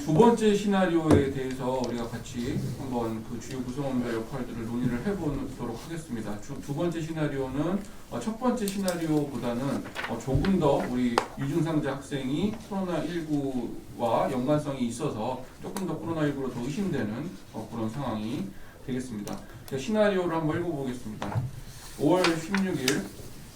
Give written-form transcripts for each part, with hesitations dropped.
두 번째 시나리오에 대해서 우리가 같이 한번 그 주요 구성원별 역할들을 논의를 해보도록 하겠습니다. 두 번째 시나리오는 첫 번째 시나리오보다는 조금 더 우리 유증상자 학생이 코로나19와 연관성이 있어서 조금 더 코로나19로 더 의심되는 그런 상황이 되겠습니다. 시나리오를 한번 읽어보겠습니다. 5월 16일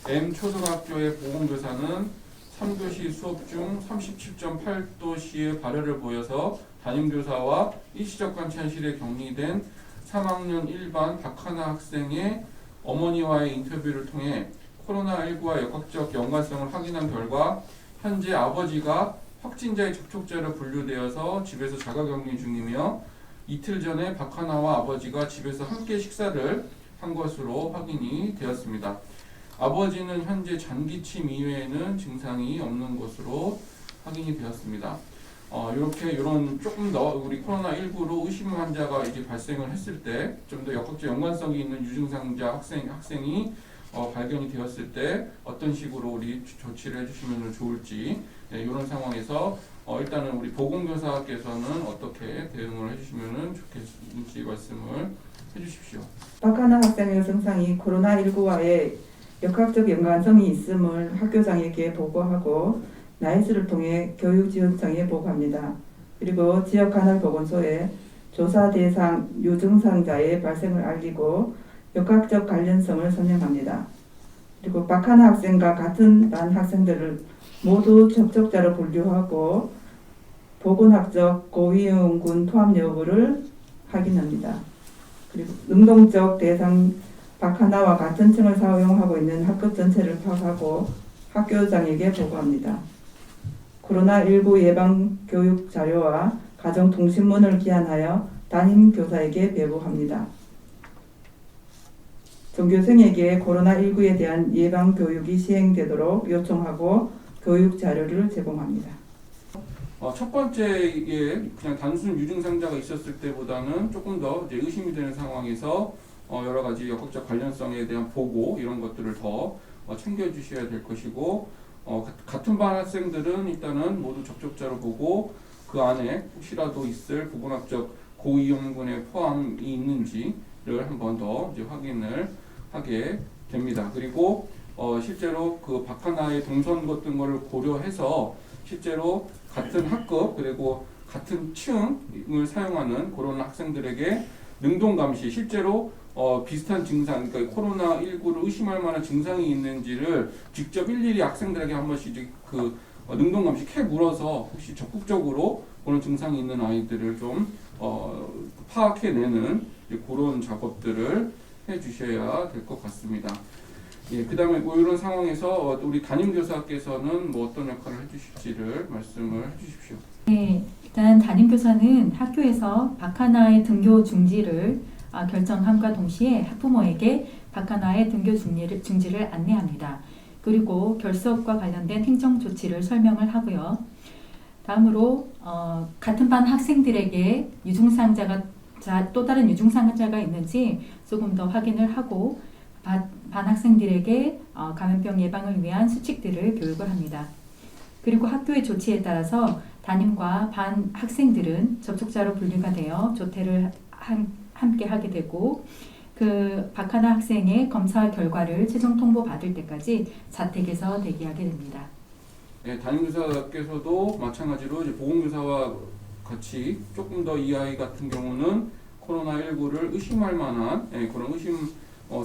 M 초등학교의 보건교사는 3교시 수업 중 37.8도씨의 발열을 보여서 담임교사와 일시적 관찰실에 격리된 3학년 1반 박하나 학생의 어머니와의 인터뷰를 통해 코로나19와 역학적 연관성을 확인한 결과 현재 아버지가 확진자의 접촉자로 분류되어서 집에서 자가격리 중이며 이틀 전에 박하나와 아버지가 집에서 함께 식사를 한 것으로 확인이 되었습니다. 아버지는 현재 잔기침 이외에는 증상이 없는 것으로 확인이 되었습니다. 이런 조금 더 우리 코로나19로 의심 환자가 이제 발생을 했을 때 좀 더 역학적 연관성이 있는 유증상자 학생이 발견이 되었을 때 어떤 식으로 우리 조치를 해주시면 좋을지 이런 상황에서 일단은 우리 보건교사께서는 어떻게 대응을 해주시면 좋겠는지 말씀을 해주십시오. 박하나 학생의 증상이 코로나19와의 역학적 연관성이 있음을 학교장에게 보고하고 나이스를 통해 교육지원청에 보고합니다. 그리고 지역 간헐보건소에 조사 대상 유증상자의 발생을 알리고 역학적 관련성을 설명합니다. 그리고 박하나 학생과 같은 반 학생들을 모두 접촉자로 분류하고 보건학적 고위험군 포함 여부를 확인합니다. 그리고 능동적 대상 박하나와 같은 층을 사용하고 있는 학급 전체를 파악하고 학교장에게 보고합니다. 코로나19 예방 교육 자료와 가정 통신문을 기한하여 담임 교사에게 배부합니다. 전교생에게 코로나19에 대한 예방 교육이 시행되도록 요청하고 교육 자료를 제공합니다. 첫 번째에 그냥 단순 유증상자가 있었을 때보다는 조금 더 이제 의심이 되는 상황에서 여러 가지 역학적 관련성에 대한 보고 이런 것들을 더 챙겨주셔야 될 것이고 같은 반 학생들은 일단은 모두 접촉자로 보고 그 안에 혹시라도 있을 보건학적 고위험군에 포함이 있는지를 한 번 더 이제 확인을 하게 됩니다. 그리고 실제로 그 박하나의 동선 같은 거를 고려해서 실제로 같은 학급 그리고 같은 층을 사용하는 그런 학생들에게 능동감시 실제로 비슷한 증상, 그러니까 코로나19를 의심할 만한 증상이 있는지를 직접 일일이 학생들에게 한 번씩 이제 그 능동감시 캐 물어서 혹시 적극적으로 그런 증상이 있는 아이들을 좀 파악해내는 그런 작업들을 해주셔야 될 것 같습니다. 예, 그 다음에 뭐 이런 상황에서 우리 담임교사께서는 뭐 어떤 역할을 해주실지를 말씀을 해주십시오. 네, 일단 담임교사는 학교에서 박하나의 등교 중지를 결정함과 동시에 학부모에게 박하나의 등교 중지를 안내합니다. 그리고 결석과 관련된 행정 조치를 설명을 하고요. 다음으로 같은 반 학생들에게 또 다른 유증상자가 있는지 조금 더 확인을 하고 반 학생들에게 감염병 예방을 위한 수칙들을 교육을 합니다. 그리고 학교의 조치에 따라서 담임과 반 학생들은 접촉자로 분류가 되어 조퇴를 함께 하게 되고 그 박하나 학생의 검사 결과를 최종 통보받을 때까지 자택에서 대기하게 됩니다. 네, 담임교사께서도 마찬가지로 이제 보건교사와 같이 조금 더 이 아이 같은 경우는 코로나19를 의심할 만한 그런 의심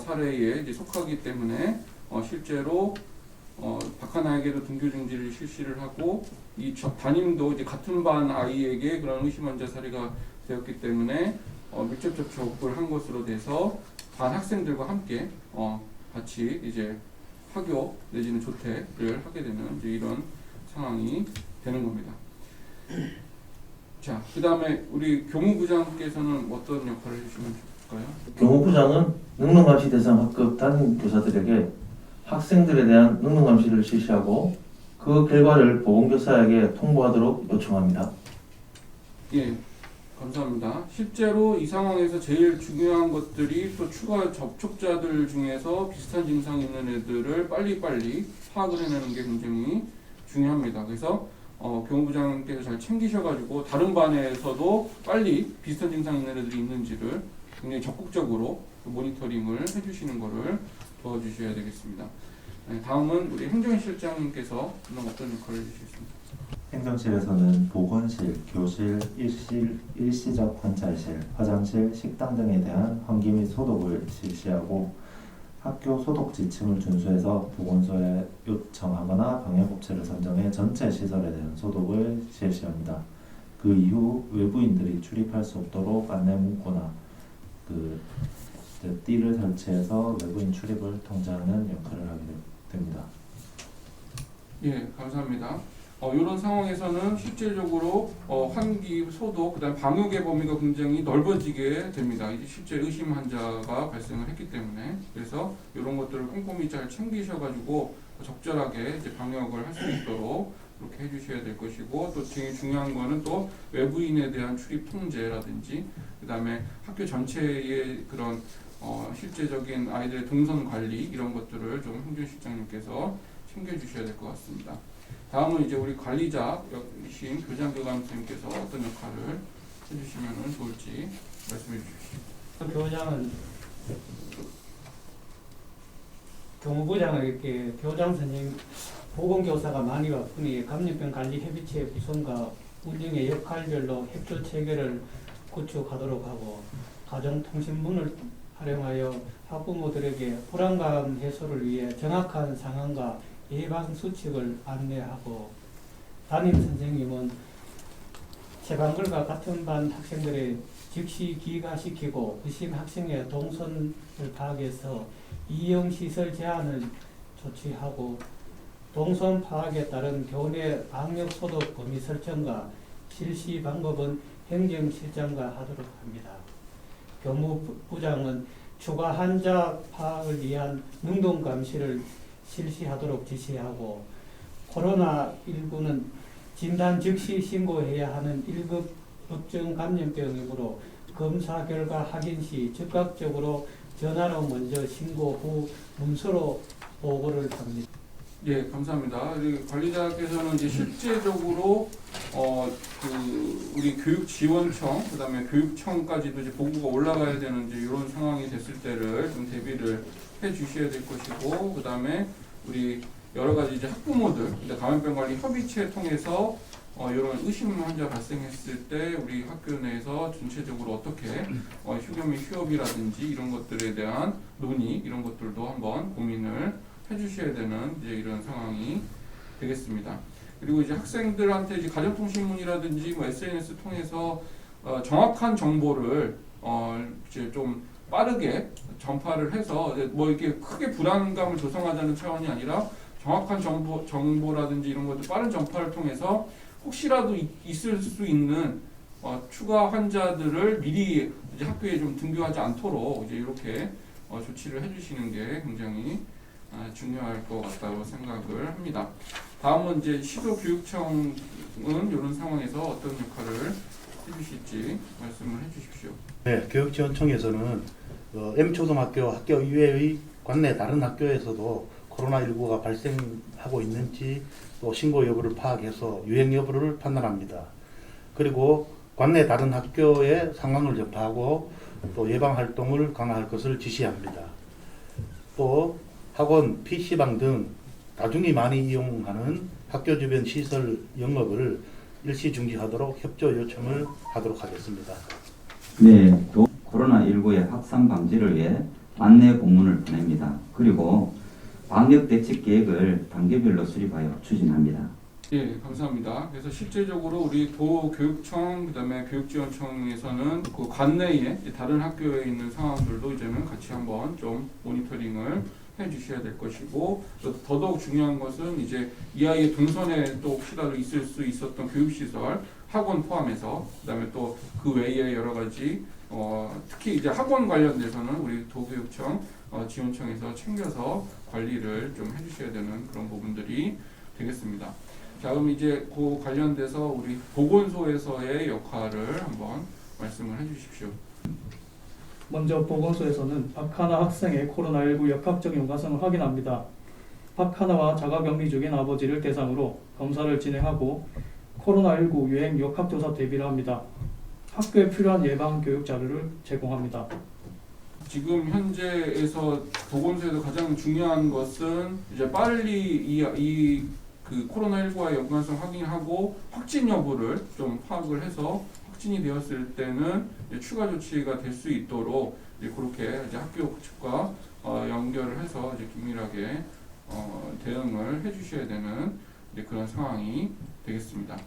사례에 이제 속하기 때문에 실제로 박하나에게도 등교 중지를 실시를 하고 이 담임도 이제 같은 반 아이에게 그런 의심 환자 사례가 되었기 때문에 밀접 접촉을 한 것으로 돼서 반 학생들과 함께 같이 이제 학교 내지는 조퇴를 하게 되는 이제 이런 상황이 되는 겁니다. 자, 그 다음에 우리 교무부장께서는 어떤 역할을 해주시면 좋을까요? 교무부장은 능동감시 대상 학급 담임 교사들에게 학생들에 대한 능동감시를 실시하고 그 결과를 보건교사에게 통보하도록 요청합니다. 예, 감사합니다. 실제로 이 상황에서 제일 중요한 것들이 또 추가 접촉자들 중에서 비슷한 증상이 있는 애들을 빨리빨리 파악을 해내는 게 굉장히 중요합니다. 그래서 교무부장께서 잘 챙기셔가지고 다른 반에서도 빨리 비슷한 증상 있는 애들이 있는지를 굉장히 적극적으로 모니터링을 해주시는 것을 도와주셔야 되겠습니다. 네, 다음은 우리 행정실장님께서 어떤 역할을 해주시겠습니다. 행정실에서는 보건실, 교실, 일시적 관찰실, 화장실, 식당 등에 대한 환기 및 소독을 실시하고 학교 소독 지침을 준수해서 보건소에 요청하거나 방역업체를 선정해 전체 시설에 대한 소독을 실시합니다. 그 이후 외부인들이 출입할 수 없도록 안내 문구나 띠를 설치해서 외부인 출입을 통제하는 역할을 하게 됩니다. 예, 감사합니다. 이런 상황에서는 실질적으로 환기, 소독, 그다음 방역의 범위가 굉장히 넓어지게 됩니다. 이제 실제 의심 환자가 발생을 했기 때문에 그래서 이런 것들을 꼼꼼히 잘 챙기셔가지고 적절하게 이제 방역을 할 수 있도록 그렇게 해주셔야 될 것이고 또 제일 중요한 거는 또 외부인에 대한 출입 통제라든지 그다음에 학교 전체의 그런 실제적인 아이들의 동선 관리 이런 것들을 좀 행정실장님께서 챙겨주셔야 될 것 같습니다. 다음은 이제 우리 관리자이신 교장교감 선생님께서 어떤 역할을 해주시면 좋을지 말씀해 주십시오. 교장은 교무부장은 이렇게 교장 선생님 보건교사가 많이 바쁘니 감염병 관리 협의체 구성과 운영의 역할별로 협조 체계를 구축하도록 하고 가정통신문을 활용하여 학부모들에게 불안감 해소를 위해 정확한 상황과 예방 수칙을 안내하고 담임 선생님은 제방글과 같은 반 학생들의 즉시 기가시키고 의심 학생의 동선을 파악해서 이용 시설 제한을 조치하고 동선 파악에 따른 교내 방역 소독 범위 설정과 실시 방법은 행정실장과 하도록 합니다. 교무부장은 추가 환자 파악을 위한 능동 감시를 실시하도록 지시하고 코로나19는 진단 즉시 신고해야 하는 1급 법정 감염병이므로 검사 결과 확인 시 즉각적으로 전화로 먼저 신고 후 문서로 보고를 합니다. 예, 감사합니다. 우리 관리자께서는 이제 실제적으로 우리 교육지원청, 그다음에 교육청까지도 이제 보고가 올라가야 되는 이제 이런 상황이 됐을 때를 좀 대비를 해주셔야 될 것이고, 그다음에 우리 여러 가지 이제 학부모들, 감염병 관리 협의체 통해서 이런 의심 환자 발생했을 때 우리 학교 내에서 전체적으로 어떻게 휴교 및 휴업이라든지 이런 것들에 대한 논의 이런 것들도 한번 고민을 해주셔야 되는 이제 이런 상황이 되겠습니다. 그리고 이제 학생들한테 이제 가정통신문이라든지 뭐 SNS 통해서 정확한 정보를 이제 좀 빠르게 전파를 해서 뭐 이렇게 크게 불안감을 조성하자는 차원이 아니라 정확한 정보라든지 이런 것들 빠른 전파를 통해서 혹시라도 있을 수 있는 추가 환자들을 미리 이제 학교에 좀 등교하지 않도록 이제 이렇게 조치를 해주시는 게 굉장히 중요할 것 같다고 생각을 합니다. 다음은 이제 시도교육청은 이런 상황에서 어떤 역할을 해주실지 말씀을 해주십시오. 네, 교육지원청에서는 M초등학교 학교 이외의 관내 다른 학교에서도 코로나19가 발생하고 있는지 또 신고 여부를 파악해서 유행 여부를 판단합니다. 그리고 관내 다른 학교의 상황을 접하고 또 예방 활동을 강화할 것을 지시합니다. 또 학원, PC방 등 다중이 많이 이용하는 학교 주변 시설 영업을 일시 중지하도록 협조 요청을 하도록 하겠습니다. 네, 또 코로나19의 확산 방지를 위해 안내 공문을 보냅니다. 그리고 방역 대책 계획을 단계별로 수립하여 추진합니다. 예, 감사합니다. 그래서 실제적으로 우리 도교육청, 그다음에 교육지원청에서는 그 관내에 다른 학교에 있는 상황들도 이제는 같이 한번 좀 모니터링을 해주셔야 될 것이고, 더더욱 중요한 것은 이제 이 아이의 동선에 또 혹시라도 있을 수 있었던 교육시설, 학원 포함해서, 그다음에 또 그 외에 여러 가지 특히 이제 학원 관련돼서는 우리 도교육청 지원청에서 챙겨서 관리를 좀 해주셔야 되는 그런 부분들이 되겠습니다. 자, 그럼 이제 그 관련돼서 우리 보건소에서의 역할을 한번 말씀을 해주십시오. 먼저 보건소에서는 박하나 학생의 코로나19 역학적 연관성을 확인합니다. 박하나와 자가격리 중인 아버지를 대상으로 검사를 진행하고 코로나19 유행 역학조사 대비를 합니다. 학교에 필요한 예방 교육 자료를 제공합니다. 지금 현재에서 보건소에서 가장 중요한 것은 이제 빨리 그 코로나19와 연관성 확인하고 확진 여부를 좀 파악을 해서 확진이 되었을 때는 이제 추가 조치가 될 수 있도록 이제 그렇게 이제 학교 측과 연결을 해서 이제 긴밀하게 대응을 해주셔야 되는 이제 그런 상황이 되겠습니다.